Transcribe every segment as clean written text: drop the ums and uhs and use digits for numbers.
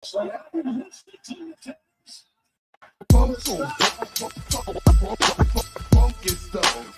Funky stuff. Funky stuff. Funky stuff.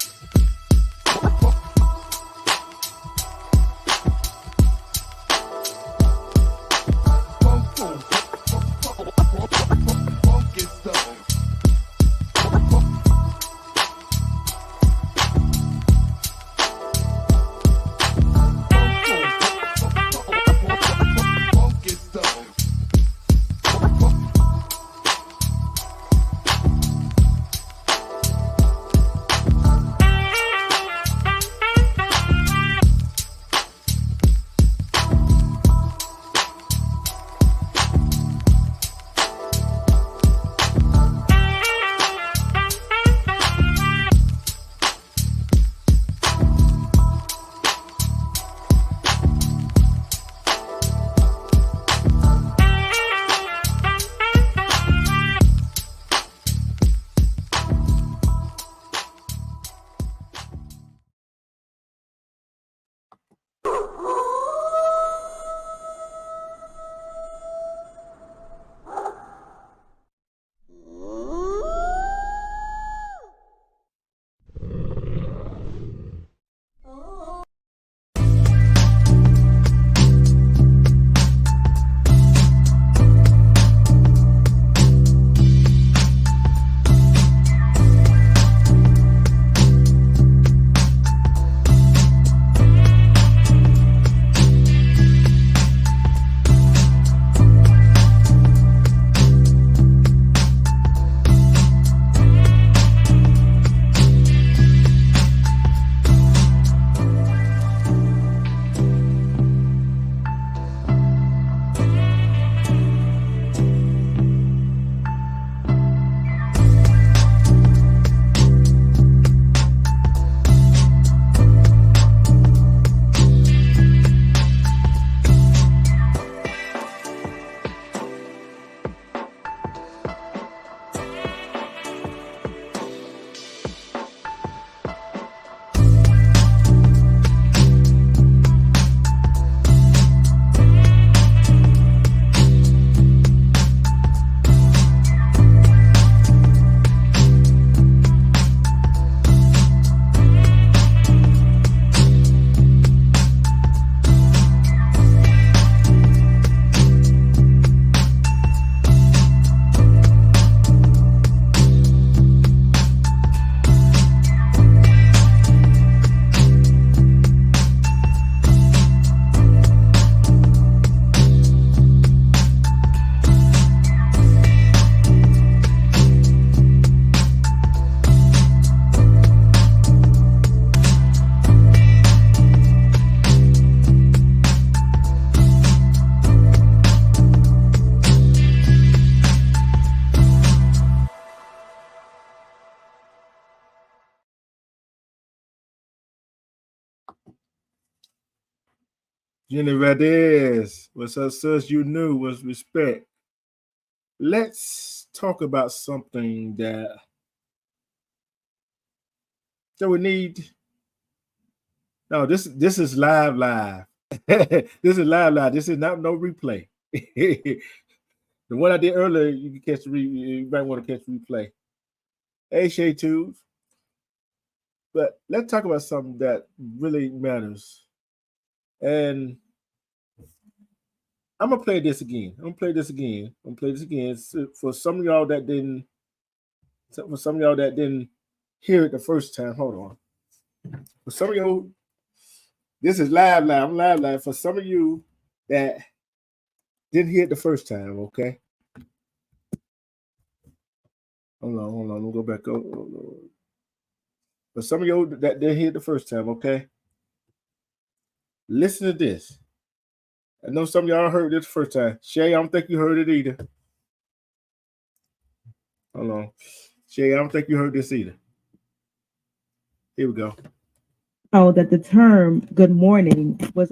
Jenny Valdez, what's up, sis? You knew was respect. Let's talk about something that we need. No, this is live. This is live. This is not no replay. The one I did earlier, you can catch you might want to catch replay. Hey, Shay Tubes. But let's talk about something that really matters. And I'm gonna play this again. So for some of y'all that didn't hear it the first time. Hold on. For some of you, this is live. I'm live. For some of you that didn't hear it the first time, okay? Hold on. Let me go back. For some of you that didn't hear it the first time, okay? Listen to this. I know some of y'all heard this the first time. Shay, I don't think you heard it either. Hold on. Shay, I don't think you heard this either. Here we go. Oh, that the term good morning was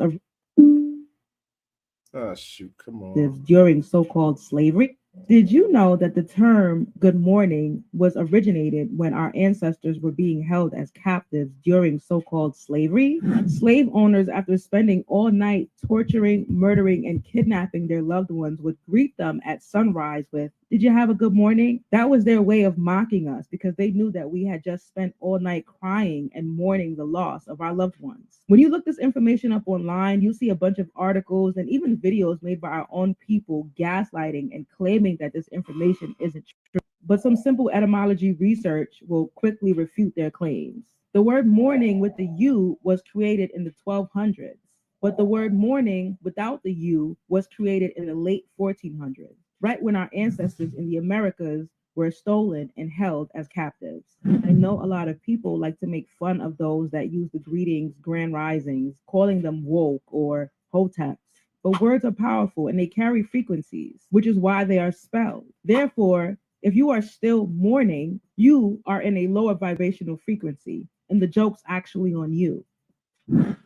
Oh, shoot. Come on. during so-called slavery Did you know that the term good morning was originated when our ancestors were being held as captives during so-called slavery? Slave owners, after spending all night torturing, murdering, and kidnapping their loved ones, would greet them at sunrise with, "Did you have a good morning?" That was their way of mocking us because they knew that we had just spent all night crying and mourning the loss of our loved ones. When you look this information up online, you'll see a bunch of articles and even videos made by our own people gaslighting and claiming that this information isn't true. But some simple etymology research will quickly refute their claims. The word morning with the U was created in the 1200s, but the word morning without the U was created in the late 1400s, right when our ancestors in the Americas were stolen and held as captives. I know a lot of people like to make fun of those that use the greetings, grand risings, calling them woke or hoteps. But words are powerful and they carry frequencies, which is why they are spelled. Therefore, if you are still mourning, you are in a lower vibrational frequency, and the joke's actually on you.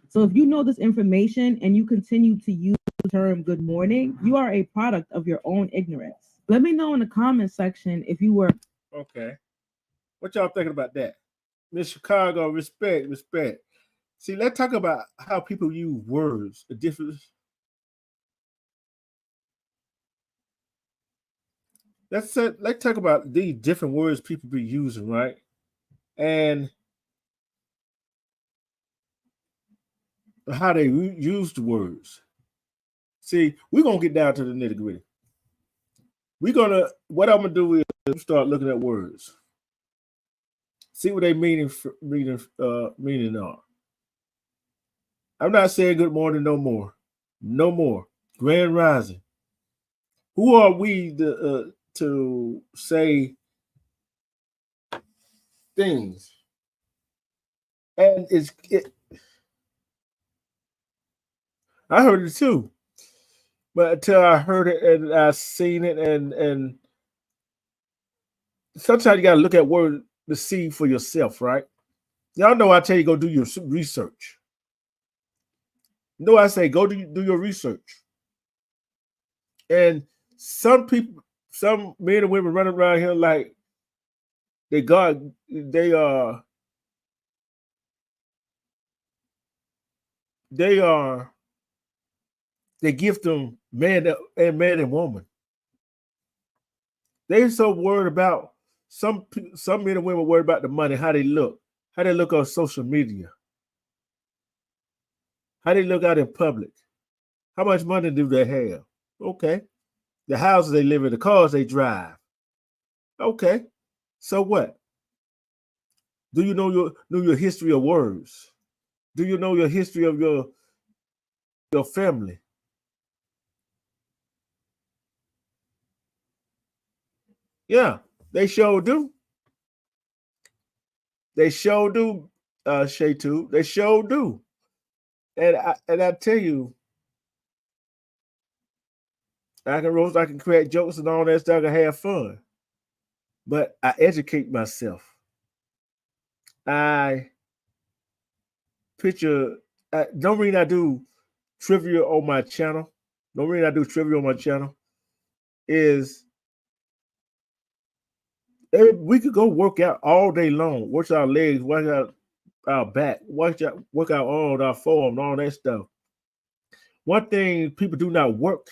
So if you know this information and you continue to use the term good morning, you are a product of your own ignorance. Let me know in the comment section if you were. Okay. What y'all thinking about that? Miss Chicago, respect. See, let's talk about how people use words, the difference. Let's talk about these different words people be using, right? And how they use the words. See, we're gonna get down to the nitty-gritty. What I'm gonna do is start looking at words. See what they meaning are. I'm not saying good morning no more. No more. Grand rising. Who are we to say things? And I heard it too. But until I heard it and I seen it and sometimes you gotta look at words to see for yourself, right? Y'all know I tell you go do your research. No, I say go do your research. And some people, some men and women running around here like they give them man and woman. They so worried about some men and women worried about the money, how they look on social media, how they look out in public, how much money do they have? Okay, the houses they live in, the cars they drive. Okay, so what? Do you know your history of words? Do you know your history of your family? Yeah, they sure do. They sure do, Shaytu. They sure do. And I tell you, I can roast, I can crack jokes and all that stuff, I can have fun. But I educate myself. I picture. No reason I do trivia on my channel. No reason I do trivia on my channel is we could go work out all day long, work our legs, work out our back, work out all our form, all that stuff. One thing people do not work.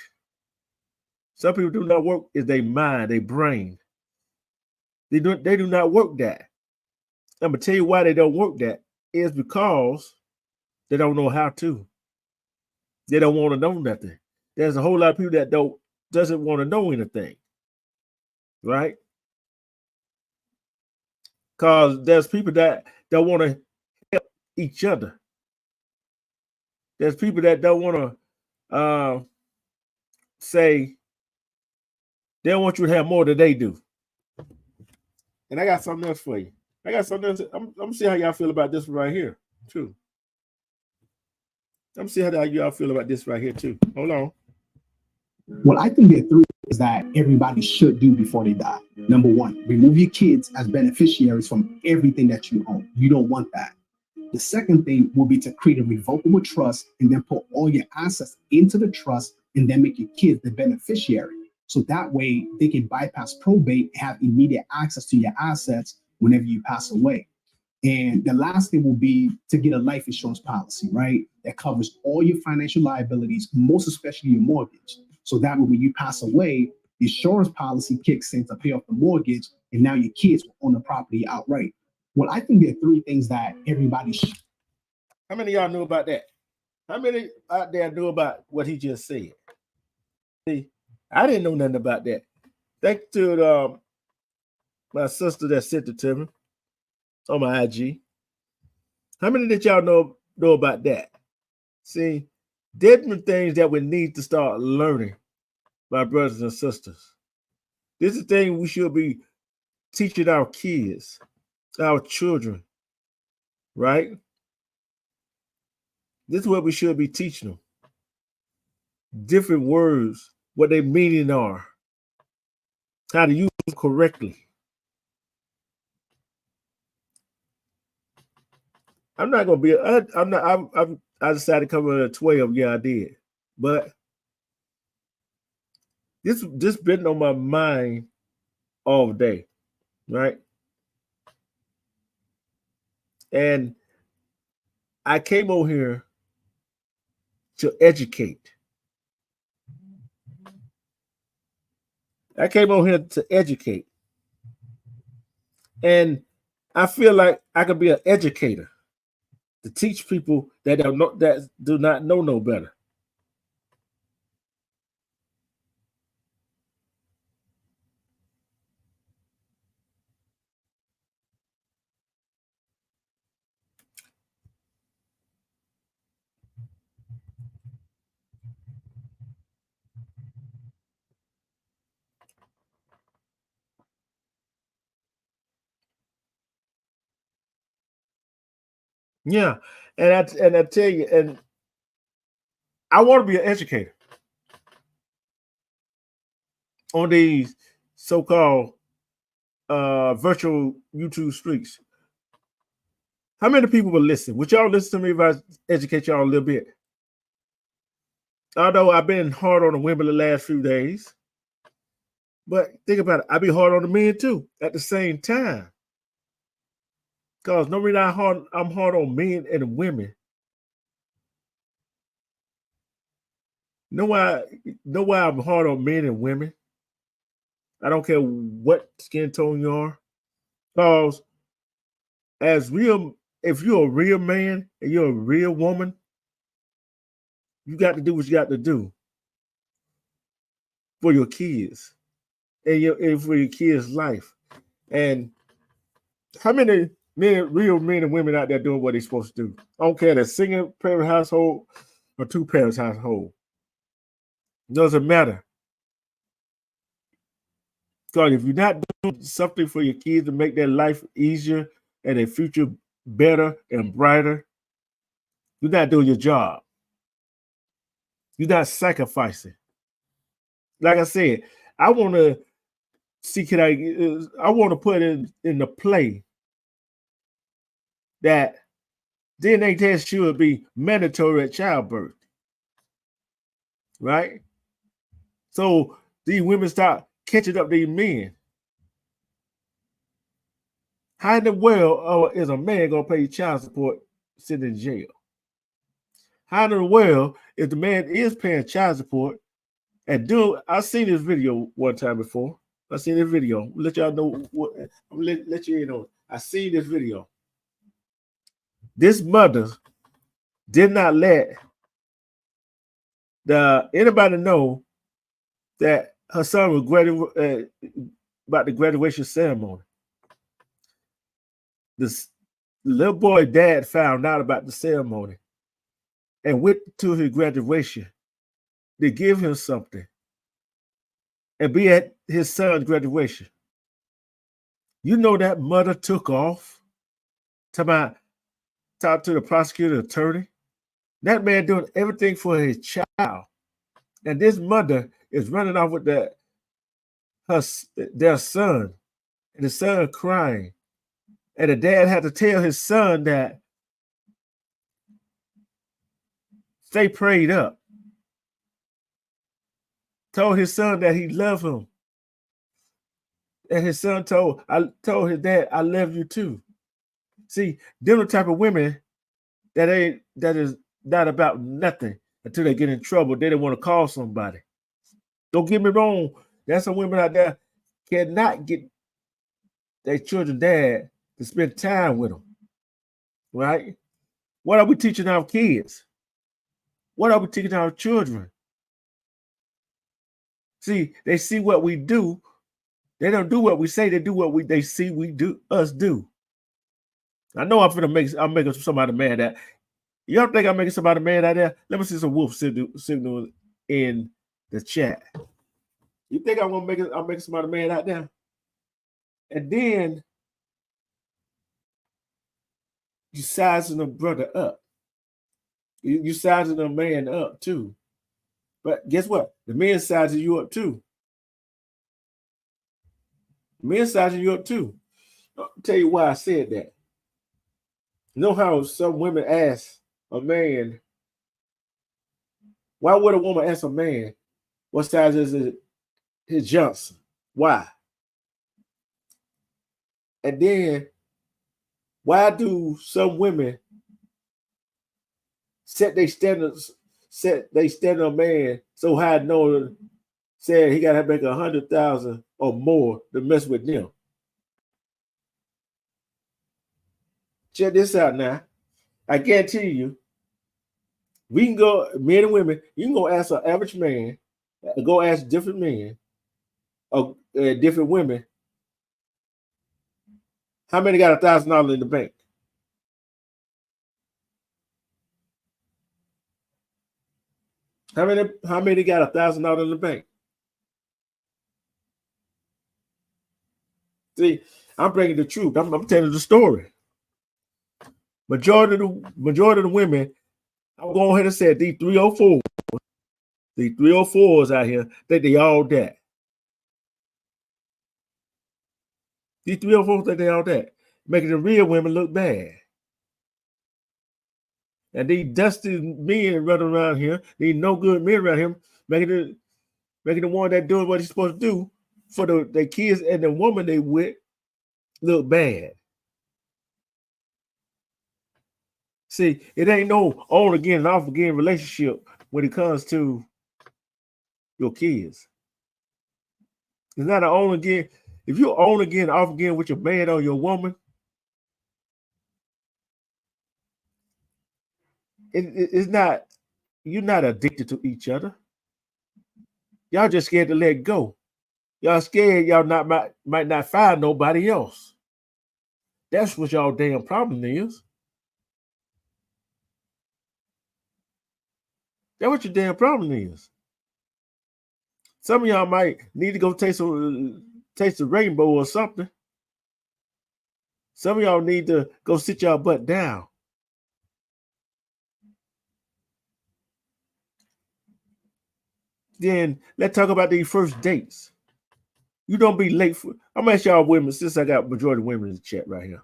Some people do not work is their mind, their brain. They do not work that. I'm gonna tell you why they don't work that is because they don't know how to. They don't want to know nothing. There's a whole lot of people that doesn't want to know anything, right? Because there's people that don't want to help each other. There's people that don't want to say they don't want you to have more than they do. And I got something else for you. I'm gonna see how y'all feel about this right here, too. I'm gonna see how y'all feel about this right here, too. Hold on. Well, I think there are three things that everybody should do before they die. Number one, remove your kids as beneficiaries from everything that you own. You don't want that. The second thing will be to create a revocable trust and then put all your assets into the trust and then make your kids the beneficiary. So that way they can bypass probate and have immediate access to your assets whenever you pass away. And the last thing will be to get a life insurance policy, right? That covers all your financial liabilities, most especially your mortgage. So that way, when you pass away, the insurance policy kicks in to pay off the mortgage, and now your kids will own the property outright. Well, I think there are three things that everybody should. How many of y'all knew about that? How many out there knew about what he just said? See, I didn't know nothing about that. Thanks to my sister that sent it to me on my IG. How many did y'all know about that? See, different things that we need to start learning, my brothers and sisters. This is the thing we should be teaching our kids, our children, right? This is what we should be teaching them. Different words, what their meaning are, how to use them correctly. I'm not gonna be. I decided to come in at 12. Yeah, I did, but this been on my mind all day, right? And I came over here to educate. I came over here to educate, and I feel like I could be an educator to teach people that do not know no better. Yeah, and I tell you, and I want to be an educator on these so-called virtual YouTube streets. How many people will listen? Would y'all listen to me if I educate y'all a little bit? Although I've been hard on the women the last few days, but think about it, I be hard on the men too at the same time. Because no reason I'm hard on men and women. Know why I'm hard on men and women? I don't care what skin tone you are. Because if you're a real man and you're a real woman, you got to do what you got to do for your kids and for your kids' life. And how many real men and women out there doing what they're supposed to do? I don't care if it's a single parent household or two parents household. It doesn't matter. Because if you're not doing something for your kids to make their life easier and their future better and brighter, you're not doing your job. You're not sacrificing. Like I said, I want to see, I want to put in the play that DNA test should be mandatory at childbirth. Right? So these women start catching up these men. How in the world is a man going to pay child support sitting in jail? How in the world, if the man is paying child support and I've seen this video one time before. I've seen this video. Let y'all know let you know. I seen this video. This mother did not let anybody know that her son was about the graduation ceremony. This little boy dad found out about the ceremony and went to his graduation to give him something and be at his son's graduation. You know that mother took off to talk to the prosecutor attorney. That man doing everything for his child. And this mother is running off with their son, and the son crying. And the dad had to tell his son that stay prayed up. told his son that he loved him. And his son told his dad, I love you too. See, them the type of women that is not about nothing until they get in trouble. They don't want to call somebody. Don't get me wrong. There's some women out there cannot get their children dad to spend time with them. Right? What are we teaching our kids? What are we teaching our children? See, they see what we do. They don't do what we say. They do what they see we do us do. I know I'm making somebody mad at. You don't think I'm making somebody mad out there? Let me see some wolf signal in the chat. You think I'm making somebody mad out there? And then you sizing a brother up. You sizing a man up too. But guess what? The men sizing you up too. Men sizing you up too. I'll tell you why I said that. You know how some women ask a man, why would a woman ask a man what size is his Johnson? Why? And then why do some women set their standards a man so high, knowing said he gotta make 100,000 or more to mess with them? Check this out now. I guarantee you, we can go, men and women, you can go ask an average man, go ask different men or different women, how many got $1,000 in the bank? How many got $1,000 in the bank? See, I'm bringing the truth. I'm telling the story. Majority of the women, I'm going ahead and say these 304s out here, think they all that. These 304s think they all that, making the real women look bad. And these dusty men running around here, these no good men around here, making the one that doing what he's supposed to do for their kids and the woman they with look bad. See, it ain't no on again and off again relationship when it comes to your kids. It's not an on again. If you on again, off again with your man or your woman, it's not. You're not addicted to each other. Y'all just scared to let go. Y'all scared y'all might not find nobody else. That's what y'all damn problem is. That's what your damn problem is. Some of y'all might need to go taste the rainbow or something. Some of y'all need to go sit y'all butt down. Then let's talk about these first dates. You don't be late for. I'm gonna ask y'all women, since I got majority of women in the chat right here.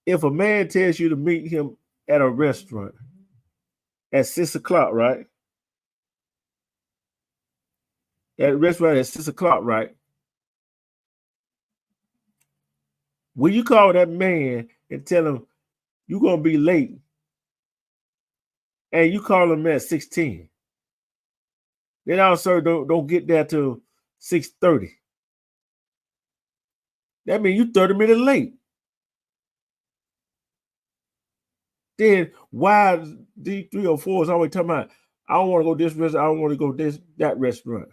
If a man tells you to meet him at a restaurant at 6 o'clock, right? At a restaurant at 6 o'clock, right? Will you call that man and tell him you're gonna be late? And you call him at 6:10. Then also don't get there till 6:30. That means you 30 minutes late. Then why these 304s always talking about, I don't want to go this restaurant, I don't want to go that restaurant.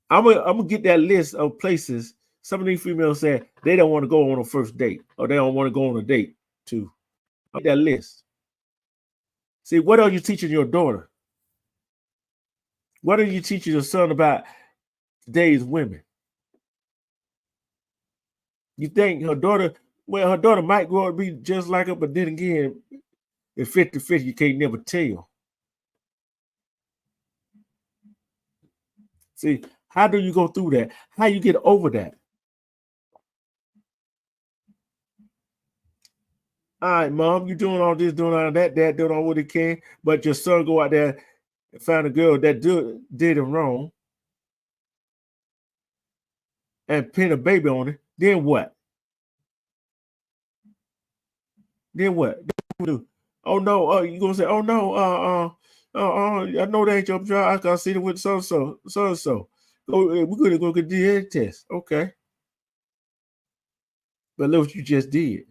I'm gonna get that list of places. Some of these females say they don't want to go on a first date or they don't want to go on a date too. I'll get that list. See, what are you teaching your daughter? What are you teaching your son about today's women? You think her daughter might grow up to be just like her, but then again, it's 50-50, you can't never tell. See, how do you go through that? How you get over that? All right, mom, you doing all this, doing all that, dad doing all what he can, but your son go out there and find a girl that did him wrong and pin a baby on it. Then what? Then what? Oh no, you gonna say, oh no, I know that ain't your job. I gotta see it with so and so. We're gonna go get the DNA test. Okay. But look what you just did.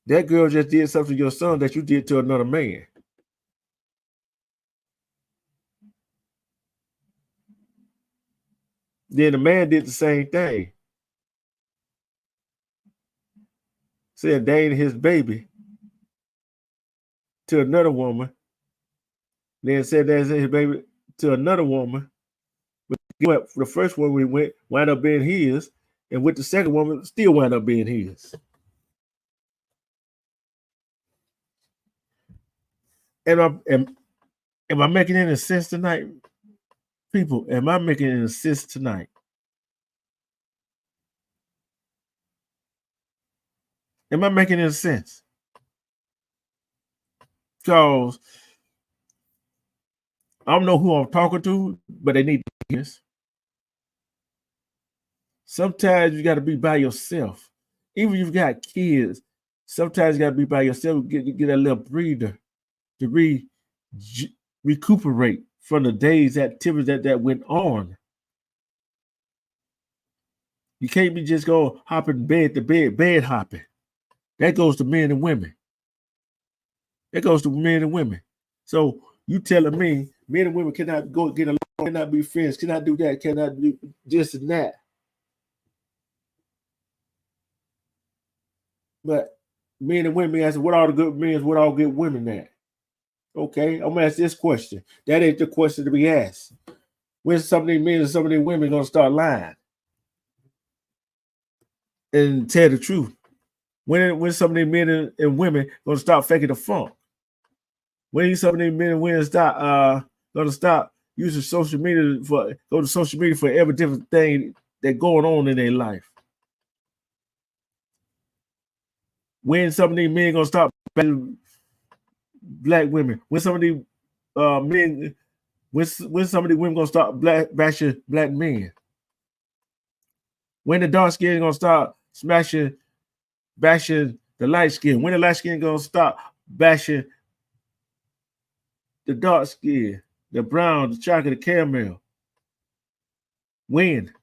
That girl just did something to your son that you did to another man. Then the man did the same thing. Said dating his baby to another woman. Then said that's his baby to another woman. But the first one we wound up being his, and with the second woman, still wound up being his. Am I making any sense tonight? People, am I making any sense tonight? Am I making any sense? Because I don't know who I'm talking to, but they need to hear this. Sometimes you got to be by yourself. Even if you've got kids, sometimes you got to be by yourself, get a little breather to recuperate from the day's activities that went on. You can't be just going hopping bed to bed hopping. That goes to men and women. That goes to men and women. So you telling me men and women cannot go get along, cannot be friends, cannot do that, cannot do this and that. But men and women ask, what are the good men, what all good women at? Okay, I'm gonna ask this question. That ain't the question to be asked. When some of these men and some of these women gonna start lying and tell the truth? When some of these men and women gonna stop faking the funk? When some of these men and women gonna stop using social media go to social media for every different thing that going on in their life? When some of these men gonna stop black women? When some of these men, when some of these women gonna stop bashing black men? When the dark skin gonna start bashing the light skin? When the light skin gonna stop bashing the dark skin, the brown, the chocolate, the caramel? When?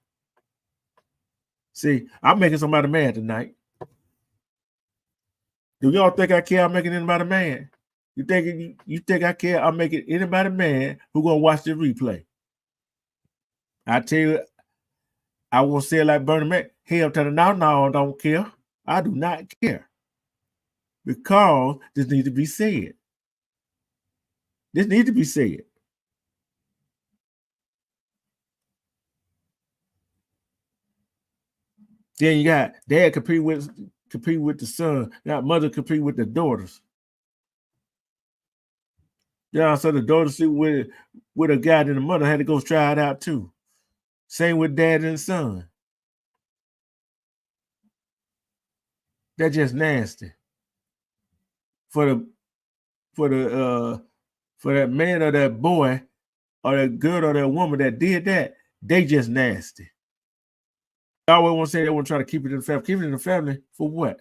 See, I'm making somebody mad tonight. Do y'all think I care? I'm making anybody mad? You think I care? I'm making anybody mad who gonna watch the replay? I tell you, I won't say it like Bernie Mac. Hell to the no, I don't care. I do not care. Because this needs to be said. This needs to be said. Then you got dad compete with the son. Got mother compete with the daughters. Yeah, so the daughter sleep with a guy, and the mother had to go try it out too. Same with dad and son. That's just nasty. For that man or that boy or that girl or that woman that did that, they just nasty. I always want to say they want to try to keep it in the family. Keep it in the family for what?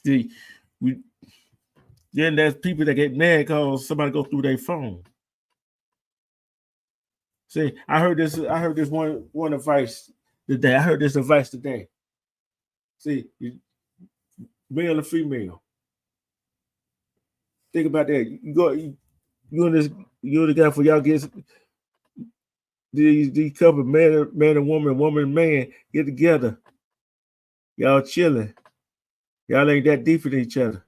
See, then there's people that get mad because somebody go through their phone. See, I heard this one advice today. I heard this advice today. See, male or female. Think about that. You and the guy for y'all get these couple, man and woman and man, get together. Y'all chilling. Y'all ain't that deep in each other.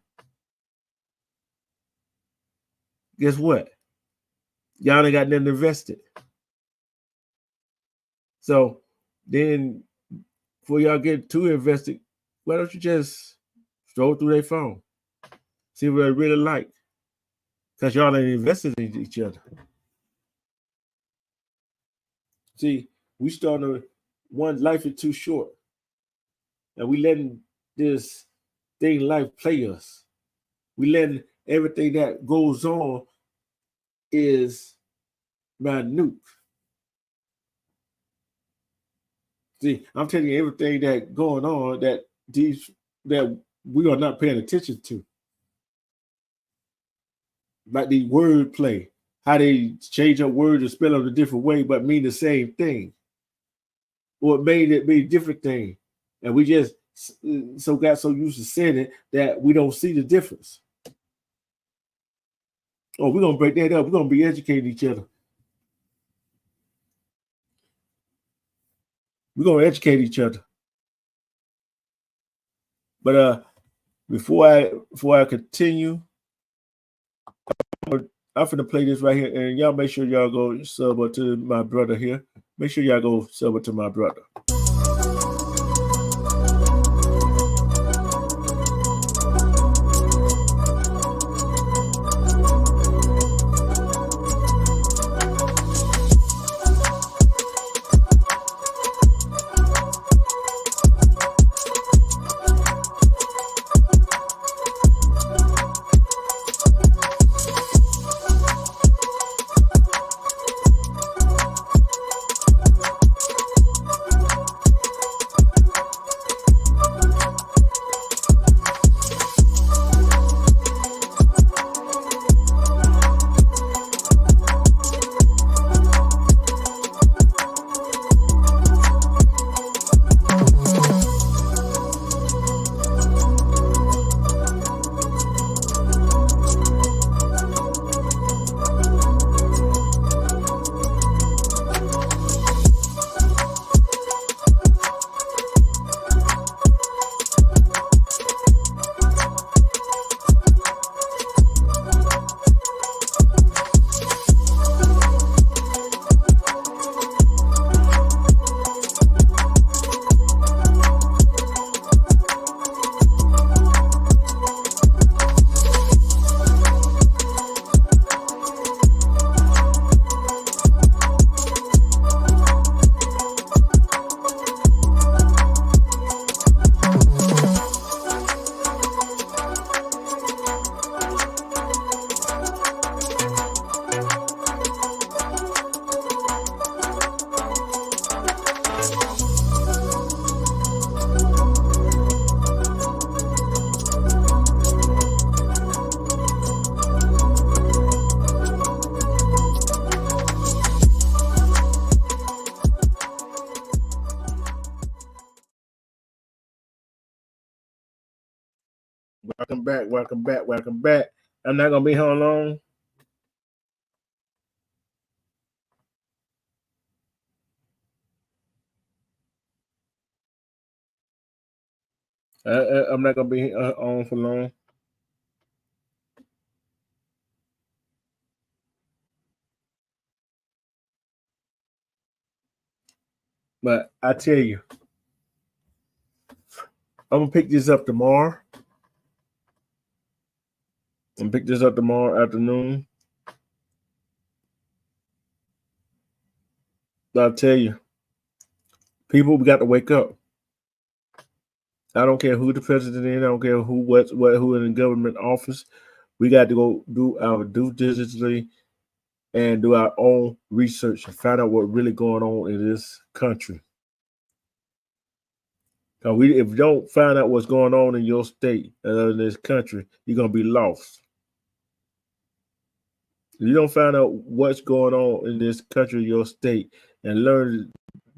Guess what? Y'all ain't got nothing invested. So then, before y'all get too invested, why don't you just stroll through their phone, see what they really like? Because y'all ain't invested in each other. See, we starting to one life is too short, and we letting this thing life play us. We letting everything that goes on is minute. See, I'm telling you everything that going on that we are not paying attention to, like the word play, how they change up words and spell them a different way, but mean the same thing, or it made it be a different thing, and we just got so used to saying it that we don't see the difference. Oh, we're gonna break that up. We're gonna be educating each other. We're gonna educate each other. But before I continue, I'm gonna play this right here, and y'all make sure y'all go sub up to my brother here. Make sure y'all go sub up to my brother. Welcome back. I'm not gonna be here long. I'm not gonna be on for long. But I tell you, I'm gonna pick this up tomorrow. And pick this up tomorrow afternoon. I'll tell you, people, we got to wake up. I don't care who the president is. I don't care who in the government office. We got to go do our due diligence and do our own research and find out what's really going on in this country. If you don't find out what's going on in your state in this country, you're gonna be lost. If you don't find out what's going on in this country, your state, and learn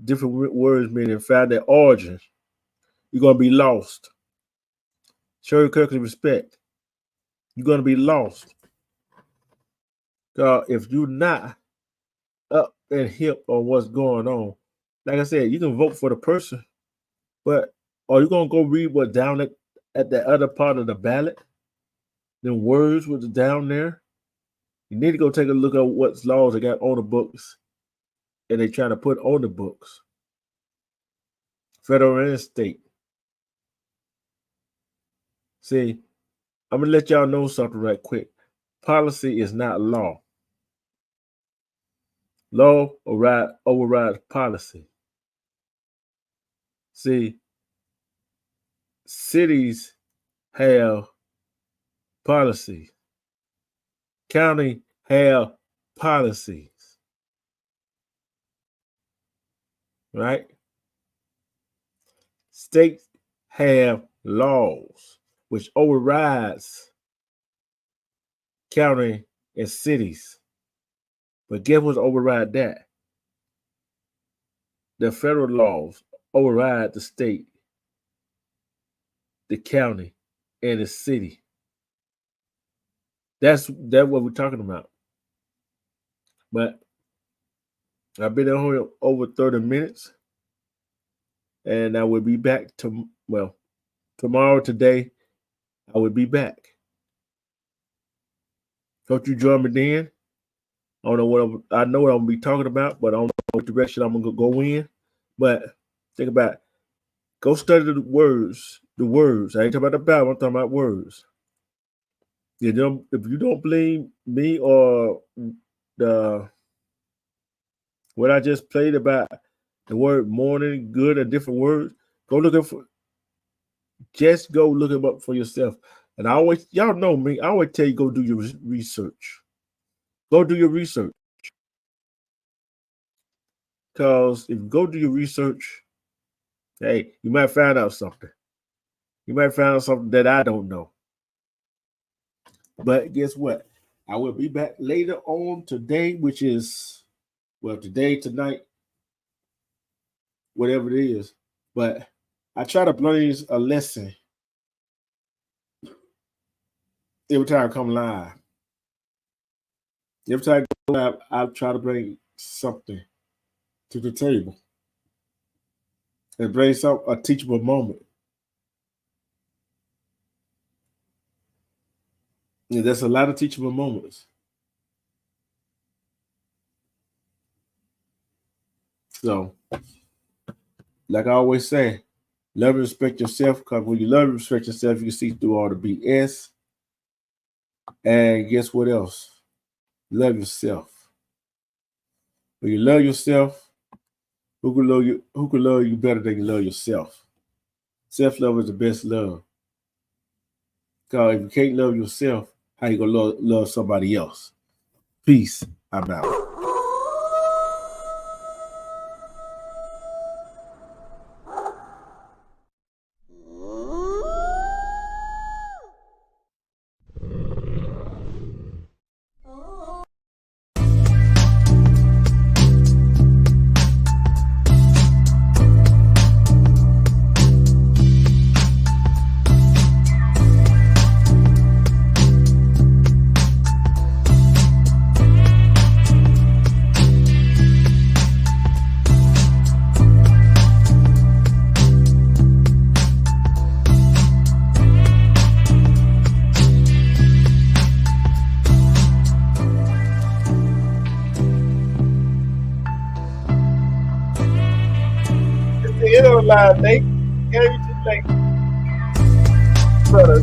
different words meaning and find their origins, you're gonna be lost. Show your courtesy respect. You're gonna be lost. If you're not up and hip on what's going on, like I said, you can vote for the person, but are you gonna go read what's down at the other part of the ballot? The words what's down there. You need to go take a look at what laws they got on the books and they trying to put on the books. Federal and state. See, I'm gonna let y'all know something right quick. Policy is not law. Law overrides policy. See, cities have policies. County have policies. Right? States have laws which overrides county and cities. But guess what's override that? The federal laws override the state, the county, and the city. That's what we're talking about. But I've been on here over 30 minutes, and I will be back tomorrow. Today, I will be back. Hope you join me then. I don't know I know what I'm gonna be talking about, but I don't know what direction I'm gonna go in. But think about it. Go study the words. The words. I ain't talking about the Bible. I'm talking about words. If you don't believe me or what I just played about the word morning, good, and different words, go look them up for yourself. And y'all know me, I always tell you, go do your research. Go do your research. Because if you go do your research, hey, you might find out something. You might find out something that I don't know. But guess what? I will be back later on today, which is, today, tonight, whatever it is. But I try to bring a lesson every time I come live. Every time I go live, I try to bring something to the table and bring a teachable moment. And there's a lot of teachable moments. So, like I always say, love and respect yourself, because when you love and respect yourself, you can see through all the BS. And guess what else? Love yourself. When you love yourself, who can love you better than you love yourself? Self-love is the best love. Because if you can't love yourself, how you gonna love somebody else? Peace. I'm out. Live, Nate. Carry you to Nate. Brother.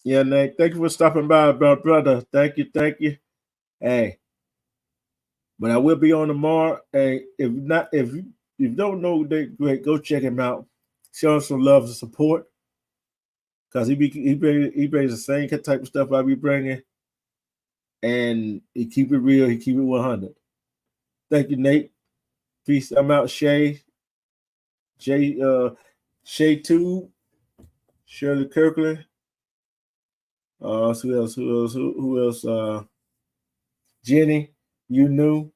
Yeah, Nate. Thank you for stopping by, brother. Thank you. Hey, but I will be on tomorrow. Hey, if you don't know Nate Great, go check him out. Show him some love and support. Cause he brings the same type of stuff I be bringing, and he keep it real. He keep it 100. Thank you, Nate. Peace. I'm out, Shay. Shay Two, Shirley Kirkland. Who else? Who else? Jenny, you knew.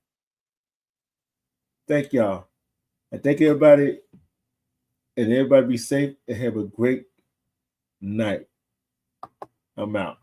Thank y'all. And thank everybody. And everybody be safe and have a great night. I'm out.